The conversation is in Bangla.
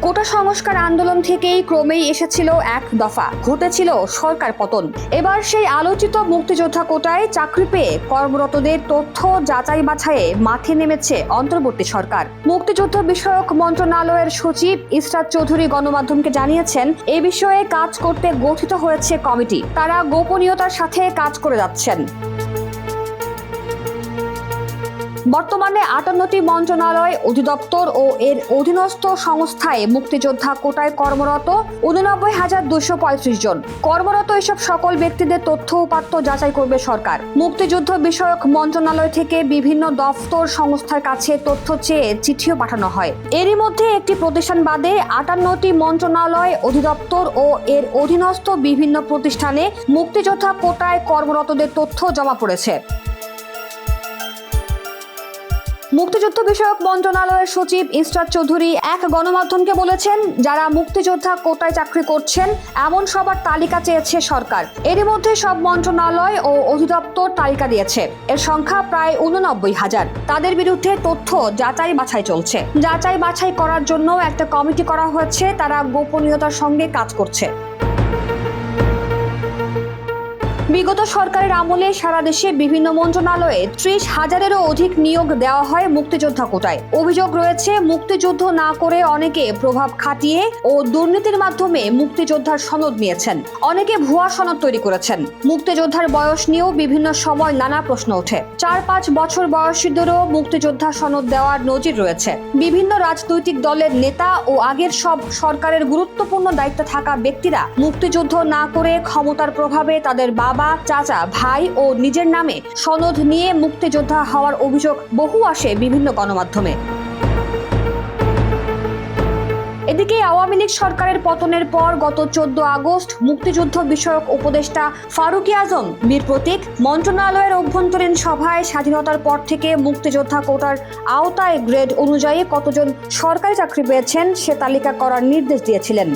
কোটা সংস্কার আন্দোলন থেকেই ক্রমেই এসেছিল এক দফা, ঘটেছিল সরকার পতন। এবার সেই আলোচিত মুক্তিযোদ্ধা কোটায় চাকরি পেয়ে কর্মরতদের তথ্য যাচাই বাছাইয়ে মাঠে নেমেছে অন্তর্বর্তী সরকার। মুক্তিযুদ্ধ বিষয়ক মন্ত্রণালয়ের সচিব ইসরাত চৌধুরী গণমাধ্যমকে জানিয়েছেন, এ বিষয়ে কাজ করতে গঠিত হয়েছে কমিটি। তারা গোপনীয়তার সাথে কাজ করে যাচ্ছেন। বর্তমানে 58টি মন্ত্রণালয়, অধিদপ্তর ও এর অধীনস্থ সংস্থায় মুক্তিযোদ্ধা কোটায় কর্মরত 89,235 জন। কর্মরত এসব সকল ব্যক্তিদের তথ্য উপাত্ত যাচাই করবে সরকার। মুক্তিযুদ্ধ বিষয়ক মন্ত্রণালয় থেকে বিভিন্ন দপ্তর সংস্থার কাছে তথ্য চেয়ে চিঠিও পাঠানো হয়। এরই মধ্যে একটি প্রতিষ্ঠান বাদে 58টি মন্ত্রণালয়, অধিদপ্তর ও এর অধীনস্থ বিভিন্ন প্রতিষ্ঠানে মুক্তিযোদ্ধা কোটায় কর্মরতদের তথ্য জমা পড়েছে। মুক্তিযুদ্ধ বিষয়ক মন্ত্রণালয়ের সচিব ইসরাত চৌধুরী এক গণমাধ্যমকে বলেছেন, যারা মুক্তিযোদ্ধা কোটায় চাকরি করছেন এমন সবার তালিকা চেয়েছে সরকার। এরই মধ্যে সব মন্ত্রণালয় ও অধিদপ্তর তালিকা দিয়েছে। এর সংখ্যা প্রায় 89,000। তাদের বিরুদ্ধে তথ্য যাচাই বাছাই চলছে। যাচাই বাছাই করার জন্য একটা কমিটি করা হয়েছে, তারা গোপনীয়তার সঙ্গে কাজ করছে। বিগত সরকারের আমলে সারা দেশে বিভিন্ন মন্ত্রণালয়ে 30,000-এরও অধিক নিয়োগ দেওয়া হয় মুক্তিযোদ্ধা কোটায়। অভিযোগ রয়েছে, মুক্তিযুদ্ধ না করে অনেকে প্রভাব খাটিয়ে ও দুর্নীতির মাধ্যমে মুক্তিযোদ্ধার সনদ নিয়েছেন। অনেকে ভুয়া সনদ তৈরি করেছেন। মুক্তিযোদ্ধার বয়স নিয়েও বিভিন্ন সময় নানা প্রশ্ন ওঠে। 4-5 বছর বয়সীদেরও মুক্তিযোদ্ধা সনদ দেওয়ার নজির রয়েছে। বিভিন্ন রাজনৈতিক দলের নেতা ও আগের সব সরকারের গুরুত্বপূর্ণ দায়িত্বে থাকা ব্যক্তিরা মুক্তিযুদ্ধ না করে ক্ষমতার প্রভাবে তাদের বাবা, চাচা, ভাই ও নিজের নামে সনদ নিয়ে মুক্তিযোদ্ধা হওয়ার অভিযোগ বহু আসে বিভিন্ন গণমাধ্যমে। এদিকে আওয়ামী লীগ সরকারের পতনের পর গত 14 আগস্ট মুক্তিযুদ্ধ বিষয়ক উপদেষ্টা ফারুকী আজম বীর প্রতীক মন্ত্রণালয়ের অভ্যন্তরীণ সভায় স্বাধীনতার পর থেকে মুক্তিযোদ্ধা কোটার আওতায় গ্রেড অনুযায়ী কতজন সরকারি চাকরি পেয়েছেন সে তালিকা করার নির্দেশ দিয়েছিলেন।